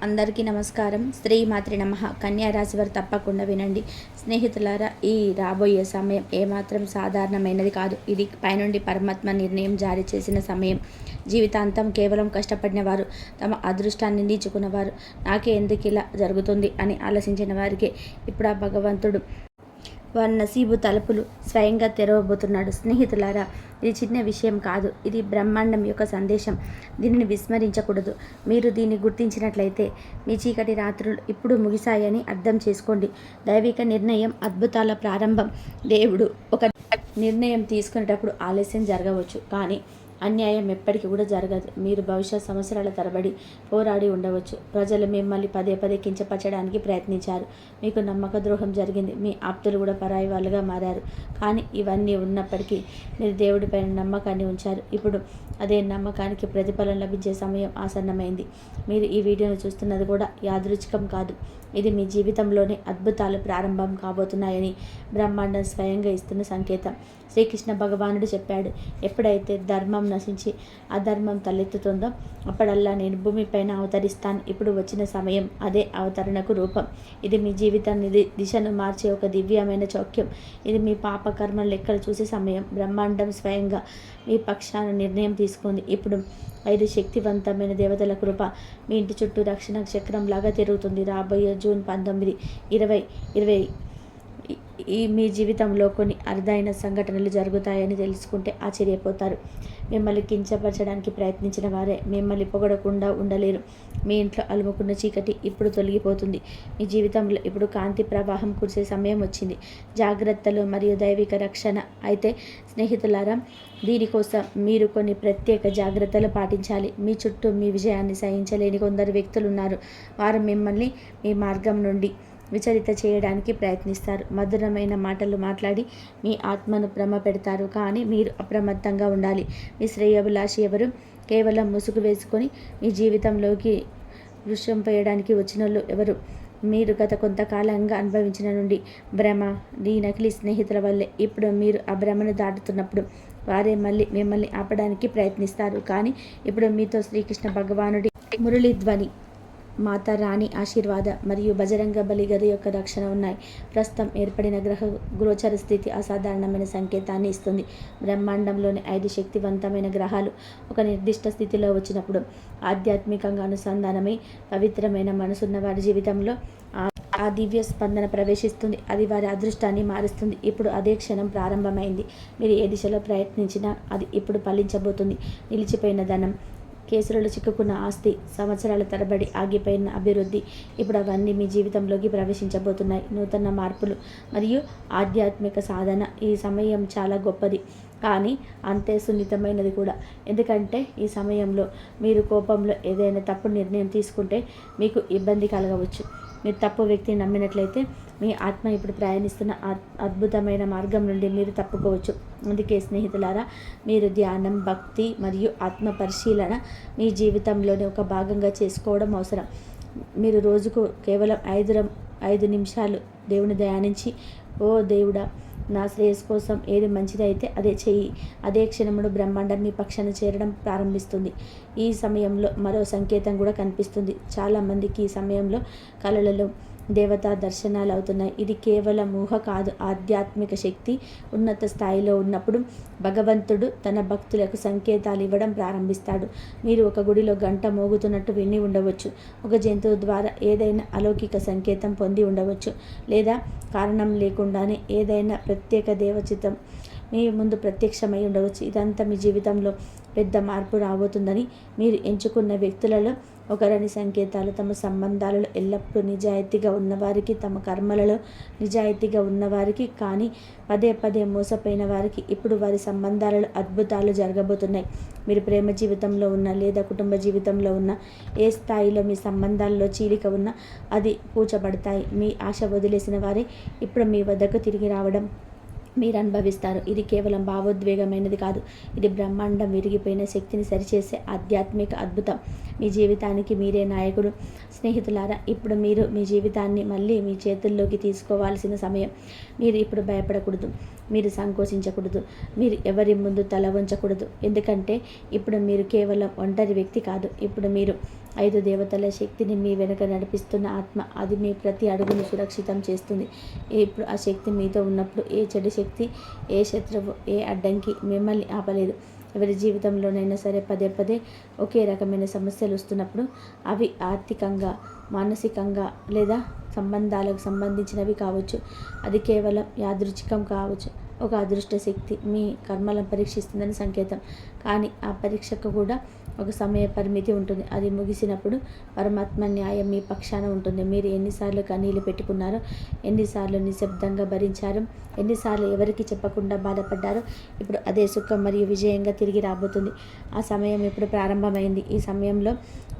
అందరికీ నమస్కారం. శ్రీమాత్రి నమః. కన్యా రాశి వారు తప్పకుండా వినండి. స్నేహితులారా, ఈ రాబోయే సమయం ఏమాత్రం సాధారణమైనది కాదు. ఇది పైనుండి పరమాత్మ నిర్ణయం జారీ చేసిన సమయం. జీవితాంతం కేవలం కష్టపడిన వారు, తమ అదృష్టాన్ని నీచుకున్నవారు, నాకే ఎందుకు ఇలా జరుగుతుంది అని ఆలోచించిన వారికి ఇప్పుడు ఆ భగవంతుడు వారి నసీబు తలుపులు స్వయంగా తెరవబోతున్నాడు. స్నేహితులారా, ఇది చిన్న విషయం కాదు. ఇది బ్రహ్మాండం యొక్క సందేశం. దీనిని విస్మరించకూడదు. మీరు దీన్ని గుర్తించినట్లయితే మీ చీకటి రాత్రులు ఇప్పుడు ముగిశాయని అర్థం చేసుకోండి. దైవిక నిర్ణయం అద్భుతాల ప్రారంభం. దేవుడు ఒక నిర్ణయం తీసుకునేటప్పుడు ఆలస్యం జరగవచ్చు, కానీ అన్యాయం ఎప్పటికీ కూడా జరగదు. మీరు భవిష్యత్ సంవత్సరాల తరబడి పోరాడి ఉండవచ్చు. ప్రజలు మిమ్మల్ని పదే పదే కించపరచడానికి ప్రయత్నించారు. మీకు నమ్మక ద్రోహం జరిగింది. మీ ఆప్తులు కూడా పరాయి వాళ్ళుగా మారారు. కానీ ఇవన్నీ ఉన్నప్పటికీ మీరు దేవుడిపైన నమ్మకాన్ని ఉంచారు. ఇప్పుడు అదే నమ్మకానికి ప్రతిఫలం లభించే సమయం ఆసన్నమైంది. మీరు ఈ వీడియోను చూస్తున్నది కూడా యాదృచ్ఛికం కాదు. ఇది మీ జీవితంలోనే అద్భుతాలు ప్రారంభం కాబోతున్నాయని బ్రహ్మాండం స్వయంగా ఇస్తున్న సంకేతం. శ్రీకృష్ణ భగవానుడు చెప్పాడు, ఎప్పుడైతే ధర్మం నశించి అధర్మం తలెత్తుతుందో అప్పుడల్లా నేను భూమిపైన అవతరిస్తాను. ఇప్పుడు వచ్చిన సమయం అదే అవతరణకు రూపం. ఇది మీ జీవితాన్ని దిశను మార్చే ఒక దివ్యమైన చౌక్యం. ఇది మీ పాపకర్మ లెక్కలు చూసే సమయం. బ్రహ్మాండం స్వయంగా మీ పక్షాన నిర్ణయం తీసుకుంది. ఇప్పుడు 5 శక్తివంతమైన దేవతల కృప మీ ఇంటి చుట్టూ రక్షణ చక్రంలాగా తిరుగుతుంది. రాబోయే జూన్ 19, 2020 మీ జీవితంలో కొన్ని అరుదైన సంఘటనలు జరుగుతాయని తెలుసుకుంటే ఆశ్చర్యపోతారు. మిమ్మల్ని కించపరచడానికి ప్రయత్నించిన వారే మిమ్మల్ని పొగడకుండా ఉండలేరు. మీ ఇంట్లో అలుముకున్న చీకటి ఇప్పుడు తొలగిపోతుంది. మీ జీవితంలో ఇప్పుడు కాంతి ప్రవాహం కురిసే సమయం వచ్చింది. జాగ్రత్తలు మరియు దైవిక రక్షణ. అయితే స్నేహితులారా, దీనికోసం మీరు కొన్ని ప్రత్యేక జాగ్రత్తలు పాటించాలి. మీ చుట్టూ మీ విజయాన్ని సహించలేని కొందరు వ్యక్తులు ఉన్నారు. వారు మిమ్మల్ని మీ మార్గం నుండి విచలిత చేయడానికి ప్రయత్నిస్తారు. మధురమైన మాటలు మాట్లాడి మీ ఆత్మను భ్రమ పెడతారు. కానీ మీరు అప్రమత్తంగా ఉండాలి. మీ శ్రేయోభిలాషి ఎవరు? కేవలం ముసుగు వేసుకొని మీ జీవితంలోకి వృషం వేయడానికి వచ్చిన వాళ్ళు ఎవరు? మీరు గత కొంతకాలంగా అనుభవించిన నుండి భ్రమ, ఈ నకిలీ స్నేహితుల వల్లే. ఇప్పుడు మీరు ఆ భ్రమను దాటుతున్నప్పుడు వారే మళ్ళీ మిమ్మల్ని ఆపడానికి ప్రయత్నిస్తారు. కానీ ఇప్పుడు మీతో శ్రీకృష్ణ భగవానుడి మురళీధ్వని, మాతా రాణి ఆశీర్వాద మరియు బజరంగ బలి గది యొక్క రక్షణ ఉన్నాయి. ప్రస్తుతం ఏర్పడిన గ్రహ గోచర స్థితి అసాధారణమైన సంకేతాన్ని ఇస్తుంది. బ్రహ్మాండంలోని 5 శక్తివంతమైన గ్రహాలు ఒక నిర్దిష్ట స్థితిలో వచ్చినప్పుడు ఆధ్యాత్మికంగా అనుసంధానమై పవిత్రమైన మనసున్న వారి జీవితంలో ఆ దివ్య స్పందన ప్రవేశిస్తుంది. అది వారి అదృష్టాన్ని మారుస్తుంది. ఇప్పుడు అదే క్షణం ప్రారంభమైంది. మీరు ఏ దిశలో ప్రయత్నించినా అది ఇప్పుడు ఫలించబోతుంది. నిలిచిపోయిన ధనం, కేసులలో చిక్కుకున్న ఆస్తి, సంవత్సరాల తరబడి ఆగిపోయిన అభివృద్ధి, ఇప్పుడు అవన్నీ మీ జీవితంలోకి ప్రవేశించబోతున్నాయి. నూతన మార్పులు మరియు ఆధ్యాత్మిక సాధన. ఈ సమయం చాలా గొప్పది, కానీ అంతే సున్నితమైనది కూడా. ఎందుకంటే ఈ సమయంలో మీరు కోపంలో ఏదైనా తప్పు నిర్ణయం తీసుకుంటే మీకు ఇబ్బంది కలగవచ్చు. మీరు తప్పు వ్యక్తిని నమ్మినట్లయితే మీ ఆత్మ ఇప్పుడు ప్రయాణిస్తున్న అద్భుతమైన మార్గం నుండి మీరు తప్పుకోవచ్చు. అందుకే స్నేహితులారా, మీరు ధ్యానం, భక్తి మరియు ఆత్మ పరిశీలన మీ జీవితంలోని ఒక భాగంగా చేసుకోవడం అవసరం. మీరు రోజుకు కేవలం 5 నిమిషాలు దేవుని ధ్యానించి, ఓ దేవుడా, నా శ్రేయస్సు కోసం ఏది మంచిదైతే అదే చెయ్యి. అదే క్షణముడు బ్రహ్మాండం మీ పక్షాన చేరడం ప్రారంభిస్తుంది. ఈ సమయంలో మరో సంకేతం కూడా కనిపిస్తుంది. చాలామందికి ఈ సమయంలో కళలలో దేవతా దర్శనాలు అవుతున్నాయి. ఇది కేవలం ఊహ కాదు. ఆధ్యాత్మిక శక్తి ఉన్నత స్థాయిలో ఉన్నప్పుడు భగవంతుడు తన భక్తులకు సంకేతాలు ఇవ్వడం ప్రారంభిస్తాడు. మీరు ఒక గుడిలో గంట మోగుతున్నట్టు విని ఉండవచ్చు. ఒక జంతువు ద్వారా ఏదైనా అలౌకిక సంకేతం పొంది ఉండవచ్చు. లేదా కారణం లేకుండానే ఏదైనా ప్రత్యేక దేవచితం మీ ముందు ప్రత్యక్షమై ఉండవచ్చు. ఇదంతా మీ జీవితంలో పెద్ద మార్పు రాబోతుందని మీరు ఎంచుకున్న వ్యక్తులలో ఒకరని సంకేతాలు. తమ సంబంధాలలో ఎల్లప్పుడూ నిజాయితీగా ఉన్నవారికి, తమ కర్మలలో నిజాయితీగా ఉన్నవారికి, కానీ పదే పదే మోసపోయిన వారికి ఇప్పుడు వారి సంబంధాలలో అద్భుతాలు జరగబోతున్నాయి. మీరు ప్రేమ జీవితంలో ఉన్న లేదా కుటుంబ జీవితంలో ఉన్న ఏ స్థాయిలో మీ సంబంధాల్లో చీలిక ఉన్నా అది పూచబడతాయి. మీ ఆశ వదిలేసిన వారే ఇప్పుడు మీ వద్దకు తిరిగి రావడం మీరు అనుభవిస్తారు. ఇది కేవలం భావోద్వేగమైనది కాదు. ఇది బ్రహ్మాండం విరిగిపోయిన శక్తిని సరిచేసే ఆధ్యాత్మిక అద్భుతం. మీ జీవితానికి మీరే నాయకుడు. స్నేహితులారా, ఇప్పుడు మీరు మీ జీవితాన్ని మళ్ళీ మీ చేతుల్లోకి తీసుకోవాల్సిన సమయం. మీరు ఇప్పుడు భయపడకూడదు. మీరు సంకోచించకూడదు. మీరు ఎవరి ముందు తల వంచకూడదు. ఎందుకంటే ఇప్పుడు మీరు కేవలం ఒంటరి వ్యక్తి కాదు. ఇప్పుడు మీరు 5 దేవతల శక్తిని మీ వెనుక నడిపిస్తున్న ఆత్మ, అది మీ ప్రతి అడుగును సురక్షితం చేస్తుంది. ఇప్పుడు ఆ శక్తి మీతో ఉన్నప్పుడు ఏ చెడు శక్తి, ఏ శత్రువు, ఏ అడ్డంకి మిమ్మల్ని ఆపలేదు. ఎవరి జీవితంలోనైనా సరే పదే పదే ఒకే రకమైన సమస్యలు వస్తున్నప్పుడు అవి ఆర్థికంగా, మానసికంగా లేదా సంబంధాలకు సంబంధించినవి కావచ్చు. అది కేవలం యాదృచ్ఛికం కావచ్చు. ఒక అదృష్ట శక్తి మీ కర్మలను పరీక్షిస్తుందని సంకేతం. కానీ ఆ పరీక్షకు కూడా ఒక సమయ పరిమితి ఉంటుంది. అది ముగిసినప్పుడు పరమాత్మ న్యాయం మీ పక్షాన ఉంటుంది. మీరు ఎన్నిసార్లు కన్నీళ్లు పెట్టుకున్నారో, ఎన్నిసార్లు నిశ్శబ్దంగా భరించారు, ఎన్నిసార్లు ఎవరికి చెప్పకుండా బాధపడ్డారో, ఇప్పుడు అదే సుఖం మరియు విజయంగా తిరిగి రాబోతుంది. ఆ సమయం ఇప్పుడు ప్రారంభమైంది. ఈ సమయంలో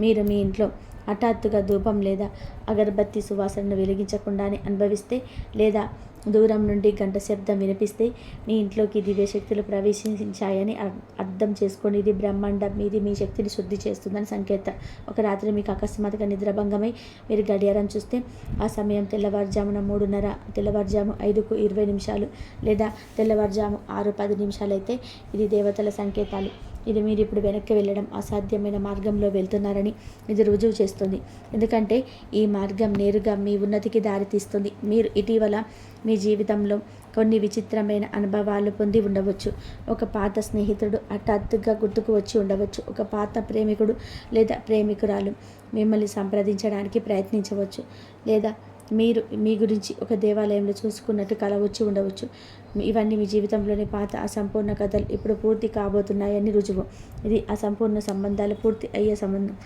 మీరు మీ ఇంట్లో హఠాత్తుగా ధూపం లేదా అగరబత్తి సువాసనను వెలిగించకుండానే అనుభవిస్తే, లేదా దూరం నుండి గంట శబ్దం వినిపిస్తే మీ ఇంట్లోకి దివ్యశక్తులు ప్రవేశించాయని అర్థం చేసుకోండి. ఇది బ్రహ్మాండం మీది మీ శక్తిని శుద్ధి చేస్తుందని సంకేతం. ఒక రాత్రి మీకు అకస్మాత్తుగా నిద్రభంగమై మీరు గడియారం చూస్తే ఆ సమయం తెల్లవారుజామున 3:30, తెల్లవారుజాము 5:20 లేదా తెల్లవారుజాము 6:10 అయితే ఇది దేవతల సంకేతాలు. ఇది మీరు ఇప్పుడు వెనక్కి వెళ్ళడం అసాధ్యమైన మార్గంలో వెళ్తున్నారని ఇది రుజువు చేస్తుంది. ఎందుకంటే ఈ మార్గం నేరుగా మీ ఉన్నతికి దారితీస్తుంది. మీరు ఇటీవల మీ జీవితంలో కొన్ని విచిత్రమైన అనుభవాలు పొంది ఉండవచ్చు. ఒక పాత స్నేహితుడు హఠాత్తుగా గుర్తుకు వచ్చి ఉండవచ్చు. ఒక పాత ప్రేమికుడు లేదా ప్రేమికురాలు మిమ్మల్ని సంప్రదించడానికి ప్రయత్నించవచ్చు. లేదా మీరు మీ గురించి ఒక దేవాలయంలో చూసుకున్నట్టు కల వచ్చి ఉండవచ్చు. ఇవన్నీ మీ జీవితంలోని పాత అసంపూర్ణ కథలు ఇప్పుడు పూర్తి కాబోతున్నాయని రుజువు. ఇది అసంపూర్ణ సంబంధాలు పూర్తి అయ్యే సంబంధం.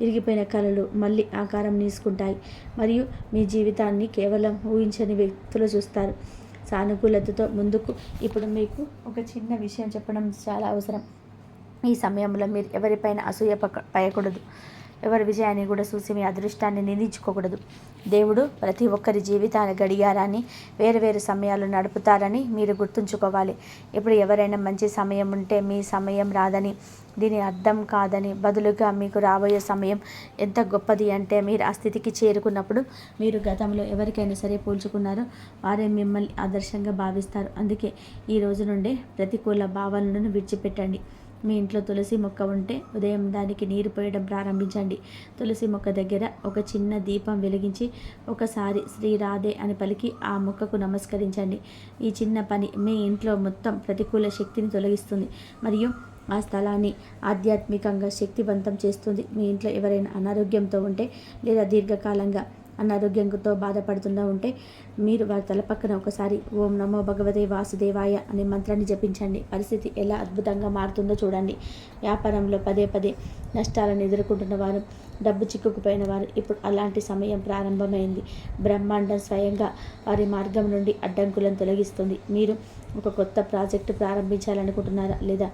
విరిగిపోయిన కళలు మళ్ళీ ఆకారం తీసుకుంటాయి మరియు మీ జీవితాన్ని కేవలం ఊహించని వ్యక్తులు చూస్తారు. సానుకూలతతో ముందుకు. ఇప్పుడు మీకు ఒక చిన్న విషయం చెప్పడం చాలా అవసరం. ఈ సమయంలో మీరు ఎవరిపైన అసూయ పయకూడదు. ఎవరి విజయాన్ని కూడా చూసి మీ అదృష్టాన్ని నిందించుకోకూడదు. దేవుడు ప్రతి ఒక్కరి జీవితాల గడియారాన్ని వేరు వేరు సమయాలు నడుపుతారని మీరు గుర్తుంచుకోవాలి. ఇప్పుడు ఎవరైనా మంచి సమయం ఉంటే మీ సమయం రాదని, దీని అర్థం కాదని, బదులుగా మీకు రాబోయే సమయం ఎంత గొప్పది అంటే మీరు ఆ స్థితికి చేరుకున్నప్పుడు మీరు గతంలో ఎవరికైనా సరే పోల్చుకున్నారో వారే మిమ్మల్ని ఆదర్శంగా భావిస్తారు. అందుకే ఈ రోజు నుండే ప్రతికూల భావనలను విడిచిపెట్టండి. మీ ఇంట్లో తులసి మొక్క ఉంటే ఉదయం దానికి నీరు పోయడం ప్రారంభించండి. తులసి మొక్క దగ్గర ఒక చిన్న దీపం వెలిగించి ఒకసారి శ్రీ రాధే అని పలికి ఆ మొక్కకు నమస్కరించండి. ఈ చిన్న పని మీ ఇంట్లో మొత్తం ప్రతికూల శక్తిని తొలగిస్తుంది మరియు ఆ స్థలాన్ని ఆధ్యాత్మికంగా శక్తివంతం చేస్తుంది. మీ ఇంట్లో ఎవరైనా అనారోగ్యంతో ఉంటే లేదా దీర్ఘకాలంగా అనారోగ్యంతో బాధపడుతూ ఉంటే మీరు వారి తల పక్కన ఒకసారి ఓం నమో భగవతే వాసుదేవాయ అనే మంత్రాన్ని జపించండి. పరిస్థితి ఎలా అద్భుతంగా మారుతుందో చూడండి. వ్యాపారంలో పదే పదే నష్టాలను ఎదుర్కొంటున్న వారు, డబ్బు చిక్కుకుపోయిన వారు, ఇప్పుడు అలాంటి సమయం ప్రారంభమైంది. బ్రహ్మాండం స్వయంగా వారి మార్గం నుండి అడ్డంకులను తొలగిస్తుంది. మీరు ఒక కొత్త ప్రాజెక్టు ప్రారంభించాలనుకుంటున్నారా లేదా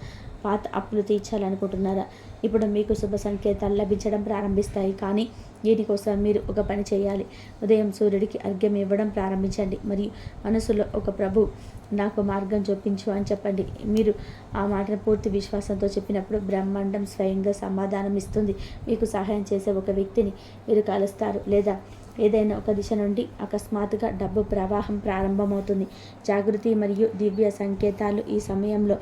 పాత అప్పులు తీర్చాలనుకుంటున్నారా? ఇప్పుడు మీకు శుభ సంకేతాలు లభించడం ప్రారంభిస్తాయి. కానీ దీనికోసం మీరు ఒక పని చేయాలి. ఉదయం సూర్యుడికి అర్ఘ్యం ఇవ్వడం ప్రారంభించండి మరియు మనసులో ఒక ప్రభు నాకు మార్గం చూపించు అని చెప్పండి. మీరు ఆ మాటను పూర్తి విశ్వాసంతో చెప్పినప్పుడు బ్రహ్మాండం స్వయంగా సమాధానం ఇస్తుంది. మీకు సహాయం చేసే ఒక వ్యక్తిని మీరు కలుస్తారు లేదా ఏదైనా ఒక దిశ నుండి అకస్మాత్తుగా డబ్బు ప్రవాహం ప్రారంభమవుతుంది. జాగృతి మరియు దివ్య సంకేతాలు ఈ సమయంలో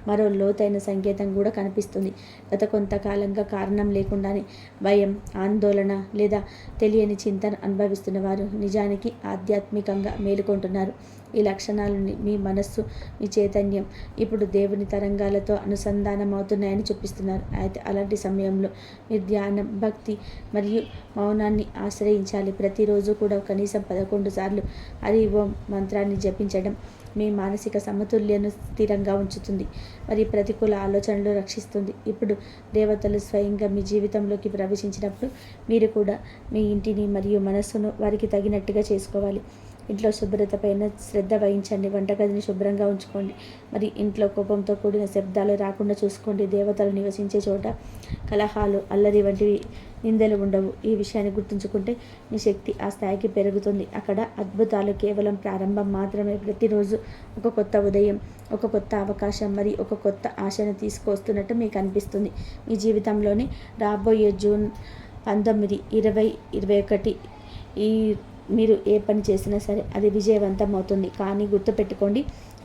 మరో లోతైన సంకేతం కూడా కనిపిస్తుంది. గత కొంతకాలంగా కారణం లేకుండానే భయం, ఆందోళన లేదా తెలియని చింతన అనుభవిస్తున్న వారు నిజానికి ఆధ్యాత్మికంగా మేలుకుంటున్నారు. ఈ లక్షణాలని మీ మనస్సు, మీ చైతన్యం ఇప్పుడు దేవుని తరంగాలతో అనుసంధానం అవుతున్నాయని చూపిస్తున్నారు. అయితే అలాంటి సమయంలో మీరు ధ్యానం, భక్తి మరియు మౌనాన్ని ఆశ్రయించాలి. ప్రతిరోజు కూడా కనీసం 11 సార్లు హరి ఓం మంత్రాన్ని జపించడం మీ మానసిక సమతుల్యను స్థిరంగా ఉంచుతుంది మరియు ప్రతికూల ఆలోచనలు రక్షిస్తుంది. ఇప్పుడు దేవతలు స్వయంగా మీ జీవితంలోకి ప్రవేశించినప్పుడు మీరు కూడా మీ ఇంటిని మరియు మనస్సును వారికి తగినట్టుగా చేసుకోవాలి. ఇంట్లో శుభ్రత పైన శ్రద్ధ వహించండి. వంటగదిని శుభ్రంగా ఉంచుకోండి. మరి ఇంట్లో కోపంతో కూడిన శబ్దాలు రాకుండా చూసుకోండి. దేవతలు నివసించే చోట కలహాలు, అల్లరి వంటివి నిందలు ఉండవు. ఈ విషయాన్ని గుర్తుంచుకుంటే మీ శక్తి ఆ స్థాయికి పెరుగుతుంది. అక్కడ అద్భుతాలు కేవలం ప్రారంభం మాత్రమే. ప్రతిరోజు ఒక కొత్త ఉదయం, ఒక కొత్త అవకాశం మరియు ఒక కొత్త ఆశను తీసుకొస్తున్నట్టు మీకు అనిపిస్తుంది. మీ జీవితంలోని రాబోయే జూన్ 19, 20, 21 ఈ మీరు ఏ పని చేసినా సరే అది విజయవంతం అవుతుంది. కానీ గుర్తుపెట్టుకోండి,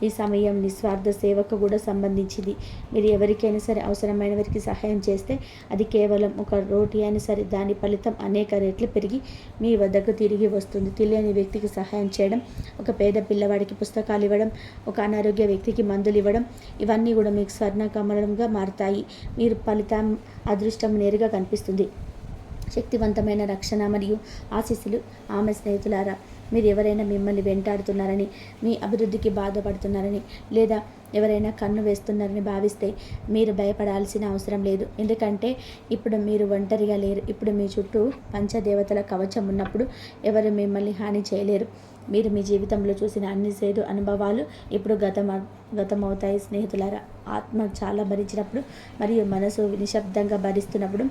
ఈ సమయం నిస్వార్థ సేవకు కూడా సంబంధించింది. మీరు ఎవరికైనా సరే అవసరమైన వారికి సహాయం చేస్తే అది కేవలం ఒక రోటీ అయినా సరే దాని ఫలితం అనేక రెట్లు పెరిగి మీ వద్దకు తిరిగి వస్తుంది. తెలియని వ్యక్తికి సహాయం చేయడం, ఒక పేద పిల్లవాడికి పుస్తకాలు ఇవ్వడం, ఒక అనారోగ్య వ్యక్తికి మందులు ఇవ్వడం, ఇవన్నీ కూడా మీకు స్వర్ణ కమలంగా మారుతాయి. మీరు ఫలితం అదృష్టం నేరుగా కనిపిస్తుంది. శక్తివంతమైన రక్షణ మరియు ఆశీస్సులు. ఆమె స్నేహితులారా, మీరు ఎవరైనా మిమ్మల్ని వెంటాడుతున్నారని, మీ అభివృద్ధికి బాధపడుతున్నారని లేదా ఎవరైనా కన్ను వేస్తున్నారని భావిస్తే మీరు భయపడాల్సిన అవసరం లేదు. ఎందుకంటే ఇప్పుడు మీరు ఒంటరిగా లేరు. ఇప్పుడు మీ చుట్టూ పంచదేవతల కవచం ఉన్నప్పుడు ఎవరు మిమ్మల్ని హాని చేయలేరు. మీరు మీ జీవితంలో చూసిన అన్ని చేదు అనుభవాలు ఇప్పుడు గతమవుతాయి. స్నేహితులారా, ఆత్మ చాలా భరించినప్పుడు మరియు మనసు నిశ్శబ్దంగా భరిస్తున్నప్పుడు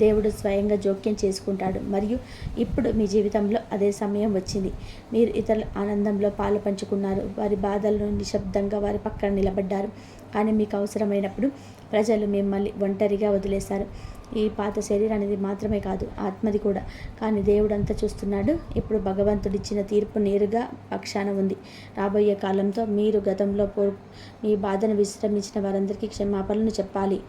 దేవుడు స్వయంగా జోక్యం చేసుకుంటాడు. మరియు ఇప్పుడు మీ జీవితంలో అదే సమయం వచ్చింది. మీరు ఇతరుల ఆనందంలో పాలు పంచుకున్నారు. వారి బాధలను నిశ్శబ్దంగా వారి పక్కన నిలబడ్డారు. కానీ మీకు అవసరమైనప్పుడు ప్రజలు మిమ్మల్ని ఒంటరిగా వదిలేశారు. ఈ పాత శరీరానికి మాత్రమే కాదు, ఆత్మది కూడా. కానీ దేవుడంతా చూస్తున్నాడు. ఇప్పుడు భగవంతుడిచ్చిన తీర్పు నేరుగా పక్షాన ఉంది. రాబోయే కాలంతో మీరు గతంలో మీ బాధను విశ్రమించిన వారందరికీ క్షమాపణలు చెప్పాలి.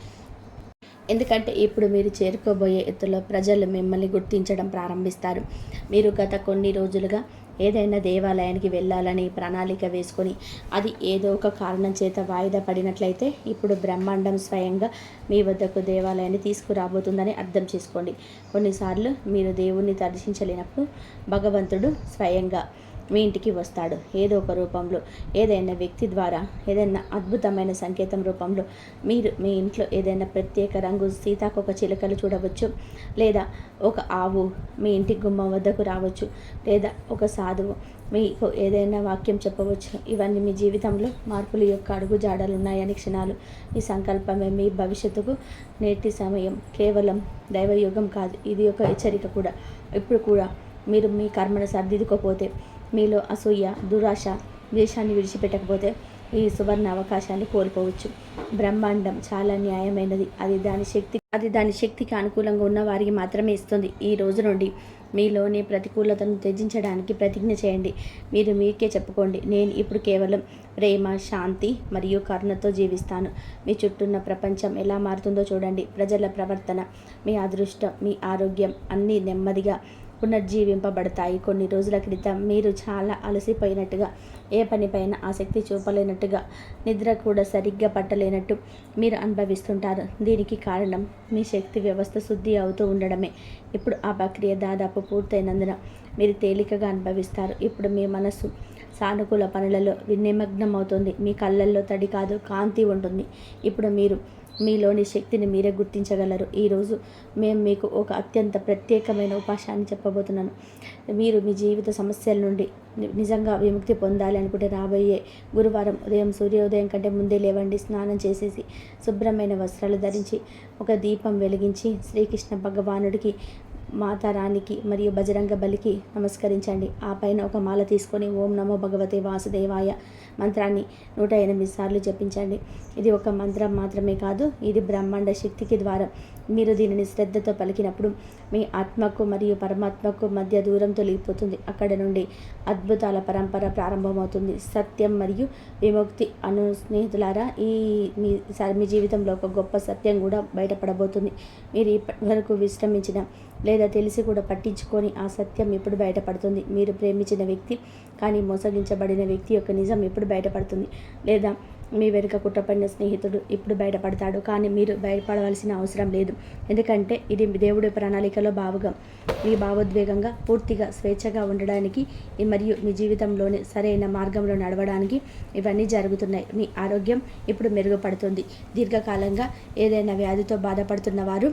ఎందుకంటే ఇప్పుడు మీరు చేరుకోబోయే ఎత్తులో ప్రజలు మిమ్మల్ని గుర్తించడం ప్రారంభిస్తారు. మీరు గత కొన్ని రోజులుగా ఏదైనా దేవాలయానికి వెళ్ళాలని ప్రణాళిక వేసుకొని అది ఏదో ఒక కారణం చేత వాయిదా పడినట్లయితే ఇప్పుడు బ్రహ్మాండం స్వయంగా మీ వద్దకు దేవాలయాన్ని తీసుకురాబోతుందని అర్థం చేసుకోండి. కొన్నిసార్లు మీరు దేవుణ్ణి దర్శించలేనప్పుడు భగవంతుడు స్వయంగా మీ ఇంటికి వస్తాడు. ఏదో ఒక రూపంలో, ఏదైనా వ్యక్తి ద్వారా, ఏదైనా అద్భుతమైన సంకేతం రూపంలో. మీరు మీ ఇంట్లో ఏదైనా ప్రత్యేక రంగు సీతాకోక చిలుకలు చూడవచ్చు, లేదా ఒక ఆవు మీ ఇంటి గుమ్మం వద్దకు రావచ్చు, లేదా ఒక సాధువు మీకు ఏదైనా వాక్యం చెప్పవచ్చు. ఇవన్నీ మీ జీవితంలో మార్పుల యొక్క అడుగు జాడలు ఉన్నాయని క్షణాలు. ఈ సంకల్పమే మీ భవిష్యత్తుకు నేటి సమయం కేవలం దైవయుగం కాదు, ఇది ఒక హెచ్చరిక కూడా. ఇప్పుడు కూడా మీరు మీ కర్మను సర్దిద్దుకోపోతే, మీలో అసూయ, దురాశ, ద్వేషాన్ని విడిచిపెట్టకపోతే ఈ సువర్ణ అవకాశాన్ని కోల్పోవచ్చు. బ్రహ్మాండం చాలా న్యాయమైనది. అది దాని శక్తికి అనుకూలంగా ఉన్న వారికి మాత్రమే ఇస్తుంది. ఈ రోజు నుండి మీలోని ప్రతికూలతను త్యజించడానికి ప్రతిజ్ఞ చేయండి. మీరు మీకే చెప్పుకోండి, నేను ఇప్పుడు కేవలం ప్రేమ, శాంతి మరియు కరుణతో జీవిస్తాను. మీ చుట్టూన్న ప్రపంచం ఎలా మారుతుందో చూడండి. ప్రజల ప్రవర్తన, మీ అదృష్టం, మీ ఆరోగ్యం అన్నీ నెమ్మదిగా పునర్జీవింపబడతాయి. కొన్ని రోజుల క్రితం మీరు చాలా అలసిపోయినట్టుగా, ఏ పనిపైన ఆసక్తి చూపలేనట్టుగా, నిద్ర కూడా సరిగ్గా పట్టలేనట్టు మీరు అనుభవిస్తుంటారు. దీనికి కారణం మీ శక్తి వ్యవస్థ శుద్ధి అవుతూ ఉండడమే. ఇప్పుడు ఆ ప్రక్రియ దాదాపు పూర్తయినందున మీరు తేలికగా అనుభవిస్తారు. ఇప్పుడు మీ మనసు సానుకూల పనులలో నిమగ్నం అవుతుంది. మీ కళ్ళల్లో తడి కాదు, కాంతి ఉంటుంది. ఇప్పుడు మీరు మీలోని శక్తిని మీరే గుర్తించగలరు. ఈరోజు మేము మీకు ఒక అత్యంత ప్రత్యేకమైన ఉపాశాన్ని చెప్పబోతున్నాను. మీరు మీ జీవిత సమస్యల నుండి నిజంగా విముక్తి పొందాలి అనుకుంటే రాబోయే గురువారం ఉదయం సూర్యోదయం కంటే ముందే లేవండి. స్నానం చేసేసి శుభ్రమైన వస్త్రాలు ధరించి ఒక దీపం వెలిగించి శ్రీకృష్ణ భగవానుడికి, మాతారానికి మరియు బజరంగ బలికి నమస్కరించండి. ఆ పైన ఒక మాల తీసుకొని ఓం నమో భగవతే వాసుదేవాయ మంత్రాన్ని 108 సార్లు జపించండి. ఇది ఒక మంత్రం మాత్రమే కాదు, ఇది బ్రహ్మాండ శక్తికి ద్వారం. మీరు దీనిని శ్రద్ధతో పలికినప్పుడు మీ ఆత్మకు మరియు పరమాత్మకు మధ్య దూరం తొలగిపోతుంది. అక్కడ నుండి అద్భుతాల పరంపర ప్రారంభమవుతుంది. సత్యం మరియు విముక్తి అను స్నేహితులారా, మీ జీవితంలో ఒక గొప్ప సత్యం కూడా బయటపడబోతుంది. మీరు ఇప్పటి వరకు విశ్రమించిన లేదా తెలిసి కూడా పట్టించుకొని ఆ సత్యం ఇప్పుడు బయటపడుతుంది. మీరు ప్రేమించిన వ్యక్తి కానీ మోసగించబడిన వ్యక్తి యొక్క నిజం ఇప్పుడు బయటపడుతుంది. లేదా మీ వెనుక కుట్రపడిన స్నేహితుడు ఇప్పుడు బయటపడతాడు. కానీ మీరు బయటపడవలసిన అవసరం లేదు, ఎందుకంటే ఇది దేవుడి ప్రణాళికలో భాగం. మీ భావోద్వేగంగా పూర్తిగా స్వేచ్ఛగా ఉండడానికి మరియు మీ జీవితంలోని సరైన మార్గంలో నడవడానికి ఇవన్నీ జరుగుతున్నాయి. మీ ఆరోగ్యం ఇప్పుడు మెరుగుపడుతుంది. దీర్ఘకాలంగా ఏదైనా వ్యాధితో బాధపడుతున్న వారు,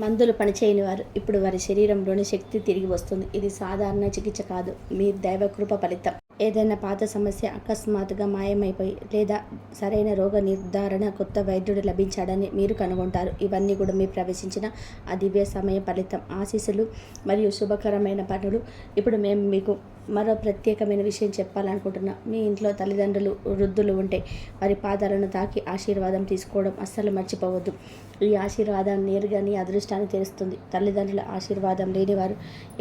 మందులు పనిచేయని వారు, ఇప్పుడు వారి శరీరంలోని శక్తి తిరిగి వస్తుంది. ఇది సాధారణ చికిత్స కాదు, మీ దైవకృప ఫలితం. ఏదైనా పాత సమస్య అకస్మాత్తుగా మాయమైపోయి లేదా సరైన రోగ నిర్ధారణ కొత్త వైద్యుడు లభించాడని మీరు కనుగొంటారు. ఇవన్నీ కూడా మీరు ప్రవేశించిన ఆ దివ్య సమయ ఫలితం. ఆశీస్సులు మరియు శుభకరమైన పనులు ఇప్పుడు మేము మీకు మరో ప్రత్యేకమైన విషయం చెప్పాలనుకుంటున్నా. మీ ఇంట్లో తల్లిదండ్రులు వృద్ధులు ఉంటే వారి పాదాలను తాకి ఆశీర్వాదం తీసుకోవడం అస్సలు మర్చిపోవద్దు. ఈ ఆశీర్వాదం నేరుగా నీ అదృష్టాన్ని తెరుస్తుంది. తల్లిదండ్రుల ఆశీర్వాదం లేనివారు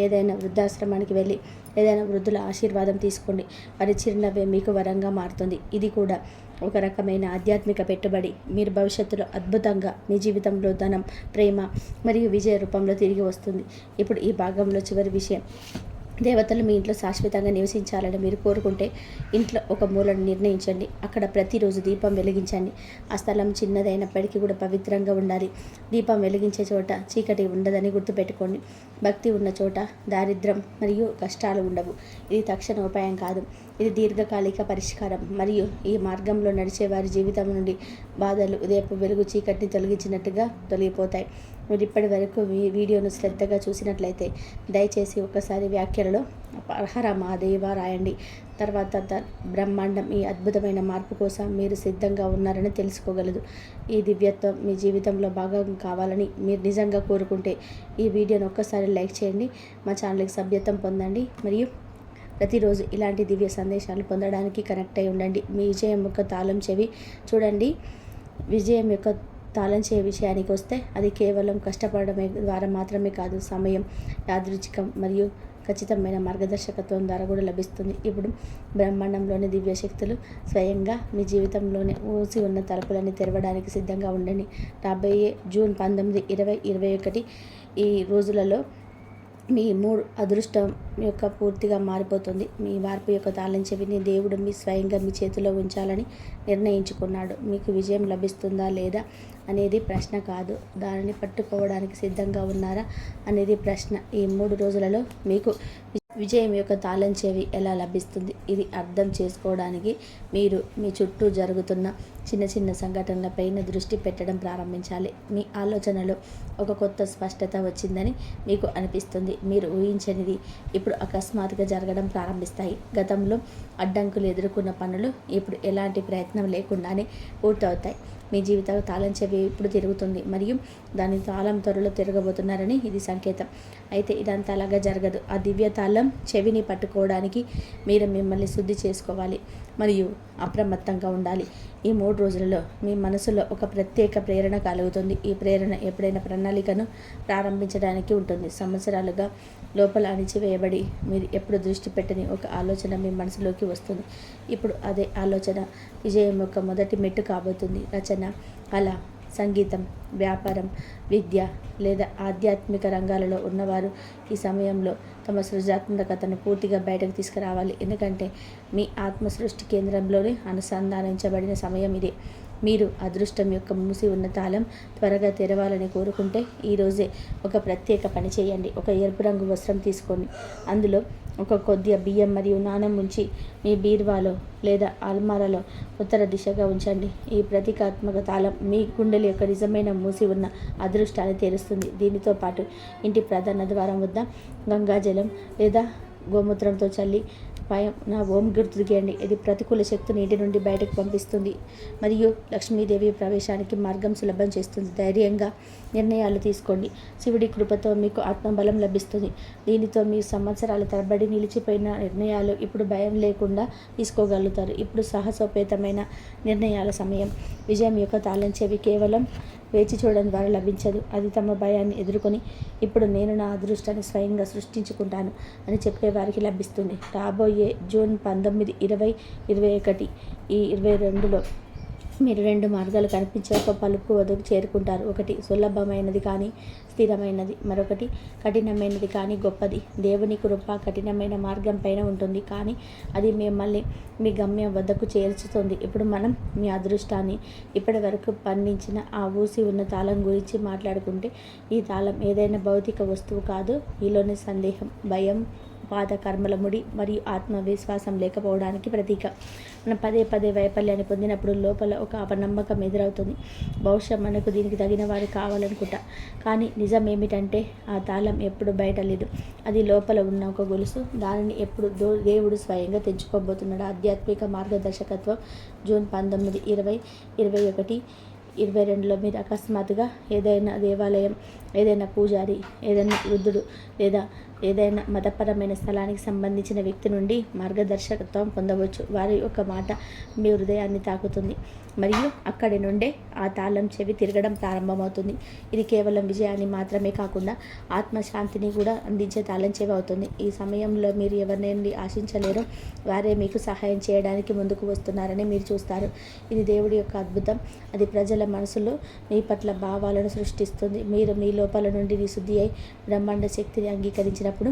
ఏదైనా వృద్ధాశ్రమానికి వెళ్ళి ఏదైనా వృద్ధుల ఆశీర్వాదం తీసుకోండి. వారి చిరునవ్వే మీకు వరంగా మారుతుంది. ఇది కూడా ఒక రకమైన ఆధ్యాత్మిక పెట్టుబడి. మీరు భవిష్యత్తులో అద్భుతంగా మీ జీవితంలో ధనం, ప్రేమ మరియు విజయ రూపంలో తిరిగి వస్తుంది. ఇప్పుడు ఈ భాగంలో చివరి విషయం. దేవతలు మీ ఇంట్లో శాశ్వతంగా నివసించాలని మీరు కోరుకుంటే ఇంట్లో ఒక మూలను నిర్ణయించండి. అక్కడ ప్రతిరోజు దీపం వెలిగించండి. ఆ స్థలం చిన్నదైనప్పటికీ కూడా పవిత్రంగా ఉండాలి. దీపం వెలిగించే చోట చీకటి ఉండదని గుర్తుపెట్టుకోండి. భక్తి ఉన్న చోట దారిద్ర్యం మరియు కష్టాలు ఉండవు. ఇది తక్షణ ఉపాయం కాదు, ఇది దీర్ఘకాలిక పరిష్కారం. మరియు ఈ మార్గంలో నడిచే వారి జీవితం నుండి బాధలు ఉదయపు వెలుగు చీకటిని తొలగించినట్టుగా తొలగిపోతాయి. మీరు ఇప్పటి వరకు వీడియోను శ్రద్ధగా చూసినట్లయితే దయచేసి ఒకసారి వ్యాఖ్యలలో హర మహాదేవ రాయండి. తర్వాత బ్రహ్మాండం ఈ అద్భుతమైన మార్పు కోసం మీరు సిద్ధంగా ఉన్నారని తెలుసుకోగలదు. ఈ దివ్యత్వం మీ జీవితంలో భాగం కావాలని మీరు నిజంగా కోరుకుంటే ఈ వీడియోను ఒక్కసారి లైక్ చేయండి. మా ఛానల్కి సభ్యత్వం పొందండి మరియు ప్రతిరోజు ఇలాంటి దివ్య సందేశాలు పొందడానికి కనెక్ట్ అయి ఉండండి. మీ విజయం యొక్క తాళం చెవి చూడండి. విజయం యొక్క తాళం చేయ విషయానికి వస్తే అది కేవలం కష్టపడమే ద్వారా మాత్రమే కాదు, సమయం, యాదృచ్ఛికం మరియు ఖచ్చితమైన మార్గదర్శకత్వం ద్వారా కూడా లభిస్తుంది. ఇప్పుడు బ్రహ్మాండంలోని దివ్య శక్తులు స్వయంగా మీ జీవితంలోనే ఊసి ఉన్న తలుపులని తెరవడానికి సిద్ధంగా ఉండండి. రాబోయే జూన్ 19, 20, 21 ఈ రోజులలో మీ మూడ్ అదృష్టం యొక్క పూర్తిగా మారిపోతుంది. మీ మార్పు యొక్క తాళం చెవిని దేవుడు మీ స్వయంగా మీ చేతిలో ఉంచాలని నిర్ణయించుకున్నాడు. మీకు విజయం లభిస్తుందా లేదా అనేది ప్రశ్న కాదు, దానిని పట్టుకోవడానికి సిద్ధంగా ఉన్నారా అనేది ప్రశ్న. ఈ 3 రోజులలో మీకు విజయం యొక్క తాళం చెవి ఎలా లభిస్తుంది ఇది అర్థం చేసుకోవడానికి మీరు మీ చుట్టూ జరుగుతున్న చిన్న చిన్న సంఘటనలపైన దృష్టి పెట్టడం ప్రారంభించాలి. మీ ఆలోచనలో ఒక కొత్త స్పష్టత వచ్చిందని మీకు అనిపిస్తుంది. మీరు ఊహించనిది ఇప్పుడు అకస్మాత్తుగా జరగడం ప్రారంభిస్తాయి. గతంలో అడ్డంకులు ఎదుర్కొన్న పనులు ఇప్పుడు ఎలాంటి ప్రయత్నం లేకుండానే పూర్తవుతాయి. మీ జీవిత తాళం చెవి ఇప్పుడు తిరుగుతుంది మరియు దాని తాళం త్వరలో తిరగబోతున్నారని ఇది సంకేతం. అయితే ఇదంతా అలాగా జరగదు. ఆ దివ్య తాళం చెవిని పట్టుకోవడానికి మీరు మిమ్మల్ని శుద్ధి చేసుకోవాలి మరియు అప్రమత్తంగా ఉండాలి. ఈ 3 రోజులలో మీ మనసులో ఒక ప్రత్యేక ప్రేరణ కలుగుతుంది. ఈ ప్రేరణ ఎప్పుడైనా ప్రణాళికను ప్రారంభించడానికి ఉంటుంది. సంవత్సరాలుగా లోపల అణిచివేయబడి మీరు ఎప్పుడు దృష్టి పెట్టని ఒక ఆలోచన మీ మనసులోకి వస్తుంది. ఇప్పుడు అదే ఆలోచన విజయం యొక్క మొదటి మెట్టు కాబోతుంది. రచన, కళ, సంగీతం, వ్యాపారం, విద్య లేదా ఆధ్యాత్మిక రంగాలలో ఉన్నవారు ఈ సమయంలో తమ సృజనాత్మకతను పూర్తిగా బయటకు తీసుకురావాలి. ఎందుకంటే మీ ఆత్మ సృష్టి కేంద్రంలోనే అనుసంధానించబడిన సమయం ఇదే. మీరు అదృష్టం యొక్క మూసి ఉన్న తాళం త్వరగా తెరవాలని కోరుకుంటే ఈరోజే ఒక ప్రత్యేక పని చేయండి. ఒక ఎరుపు రంగు వస్త్రం తీసుకొని అందులో ఒక కొద్దిగా బియ్యం మరియు నాణెం ఉంచి మీ బీరువాలో లేదా అల్మారాలో ఉత్తర దిశగా ఉంచండి. ఈ ప్రతీకాత్మక తాళం మీ గుండెల యొక్క నిజమైన మూసి ఉన్న అదృష్టాన్ని తెరుస్తుంది. దీనితో పాటు ఇంటి ప్రధాన ద్వారం వద్ద గంగాజలం లేదా గోమూత్రంతో చల్లి పైన ఓం గుర్తు గీయండి. ఇది ప్రతికూల శక్తిని ఇంటి నుండి బయటకు పంపిస్తుంది మరియు లక్ష్మీదేవి ప్రవేశానికి మార్గం సులభం చేస్తుంది. ధైర్యంగా నిర్ణయాలు తీసుకోండి. శివుడి కృపతో మీకు ఆత్మబలం లభిస్తుంది. దీనితో మీ సంవత్సరాల తరబడి నిలిచిపోయిన నిర్ణయాలు ఇప్పుడు భయం లేకుండా తీసుకోగలుగుతారు. ఇప్పుడు సాహసోపేతమైన నిర్ణయాల సమయం. విజయం యొక్క తాళం చెవి కేవలం వేచి చూడడం ద్వారా లభించదు. అది తమ భయాన్ని ఎదుర్కొని ఇప్పుడు నేను నా అదృష్టాన్ని స్వయంగా సృష్టించుకుంటాను అని చెప్పే వారికి లభిస్తుంది. రాబోయే జూన్ 19, 20, 21 ఈ 22లో మీరు 2 మార్గాలు కనిపించే ఒక పలుపు వద్దకు చేరుకుంటారు. ఒకటి సులభమైనది కానీ స్థిరమైనది, మరొకటి కఠినమైనది కానీ గొప్పది. దేవుని కృప కఠినమైన మార్గం పైన ఉంటుంది కానీ అది మిమ్మల్ని మీ గమ్యం వద్దకు చేర్చుతుంది. ఇప్పుడు మనం మీ అదృష్టాన్ని ఇప్పటి వరకు పండించిన ఆ ఊసి ఉన్న తాళం గురించి మాట్లాడుకుంటే ఈ తాళం ఏదైనా భౌతిక వస్తువు కాదు. ఈలోని సందేహం, భయం, పాత కర్మల ముడి మరియు ఆత్మవిశ్వాసం లేకపోవడానికి ప్రతీక. మనం పదే పదే వైఫల్యాన్ని పొందినప్పుడు లోపల ఒక అపనమ్మకం ఎదురవుతుంది. బహుశా మనకు దీనికి తగిన వారు కావాలనుకుంటా. కానీ నిజం ఏమిటంటే ఆ తాళం ఎప్పుడు బయట లేదు. అది లోపల ఉన్న ఒక గొలుసు. దానిని ఎప్పుడు దేవుడు స్వయంగా తెంచుకోబోతున్నాడు. ఆధ్యాత్మిక మార్గదర్శకత్వం. జూన్ 19, 20, 21, 22లో మీరు అకస్మాత్తుగా ఏదైనా దేవాలయం, ఏదైనా పూజారి, ఏదైనా వృద్ధుడు లేదా ఏదైనా మతపరమైన స్థలానికి సంబంధించిన వ్యక్తి నుండి మార్గదర్శకత్వం పొందవచ్చు. వారి యొక్క మాట మీ హృదయాన్ని తాకుతుంది మరియు అక్కడి నుండే ఆ తాళం చెవి తిరగడం ప్రారంభమవుతుంది. ఇది కేవలం విజయాన్ని మాత్రమే కాకుండా ఆత్మశాంతిని కూడా అందించే తాళం చెవి అవుతుంది. ఈ సమయంలో మీరు ఎవరిని ఆశించలేరో వారే మీకు సహాయం చేయడానికి ముందుకు వస్తున్నారని మీరు చూస్తారు. ఇది దేవుడి యొక్క అద్భుతం. అది ప్రజల మనసులో మీ పట్ల భావాలను సృష్టిస్తుంది. మీరు మీ లోపల నుండి శుద్ధి అయి బ్రహ్మాండ శక్తిని అంగీకరించినప్పుడు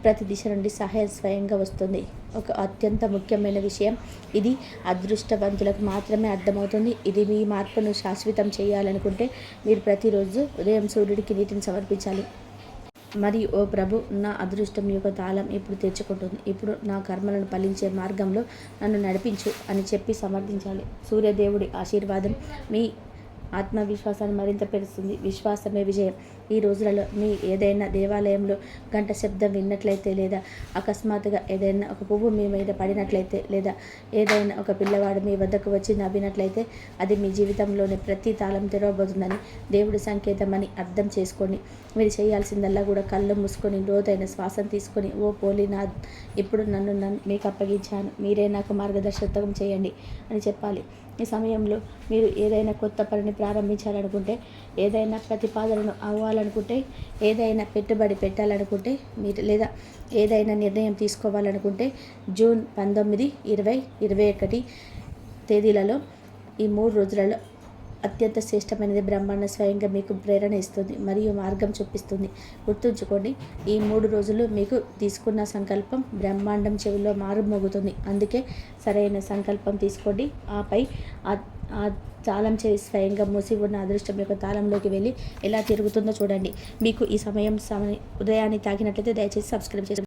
ప్రతి దిశ నుండి సహాయం స్వయంగా వస్తుంది. ఒక అత్యంత ముఖ్యమైన విషయం, ఇది అదృష్టవంతులకు మాత్రమే అర్థమవుతుంది. ఇది మీ మార్పును శాశ్వతం చేయాలనుకుంటే మీరు ప్రతిరోజు ఉదయం సూర్యుడికి నీటిని సమర్పించాలి. మరియు ఓ ప్రభు, నా అదృష్టం యొక్క తాళం ఇప్పుడు తెరుచుకుంటుంది. ఇప్పుడు నా కర్మలను ఫలించే మార్గంలో నన్ను నడిపించు అని చెప్పి సమర్థించాలి. సూర్యదేవుడి ఆశీర్వాదం మీ ఆత్మవిశ్వాసాన్ని మరింత పెరుస్తుంది. విశ్వాసమే విజయం. ఈ రోజులలో మీ ఏదైనా దేవాలయంలో గంట శబ్దం విన్నట్లయితే, లేదా అకస్మాత్తుగా ఏదైనా ఒక పువ్వు మీ మీద పడినట్లయితే, లేదా ఏదైనా ఒక పిల్లవాడు మీ వద్దకు వచ్చి నవ్వినట్లయితే, అది మీ జీవితంలోని ప్రతి తాళం తెరవబోతుందని దేవుడి సంకేతమని అర్థం చేసుకోండి. మీరు చేయాల్సిందల్లా కూడా కళ్ళు మూసుకొని లోతైన శ్వాసను తీసుకొని, ఓ పోలీనాథ్, ఇప్పుడు నన్ను మీకు అప్పగించాను, మీరే నాకు మార్గదర్శకత్వం చేయండి అని చెప్పాలి. ఈ సమయంలో మీరు ఏదైనా కొత్త పనిని ప్రారంభించాలనుకుంటే, ఏదైనా ప్రతిపాదనను అవ్వాలనుకుంటే, ఏదైనా పెట్టుబడి పెట్టాలనుకుంటే, మీరు లేదా ఏదైనా నిర్ణయం తీసుకోవాలనుకుంటే, జూన్ 19, 20, 21 తేదీలలో ఈ 3 రోజులలో అత్యంత శ్రేష్టమైనది బ్రహ్మాండ స్వయంగా మీకు ప్రేరణ ఇస్తుంది మరియు మార్గం చూపిస్తుంది. గుర్తుంచుకోండి, ఈ 3 రోజులు మీకు తీసుకున్న సంకల్పం బ్రహ్మాండం చెవిలో మారుమోగుతుంది. అందుకే సరైన సంకల్పం తీసుకోండి. ఆపై ఆ తాళం చెవి స్వయంగా మూసి ఉన్న అదృష్టం యొక్క తాళంలోకి వెళ్ళి ఎలా తిరుగుతుందో చూడండి. మీకు ఈ ఉదయాన్ని తాకినట్లయితే దయచేసి సబ్స్క్రైబ్ చేయండి.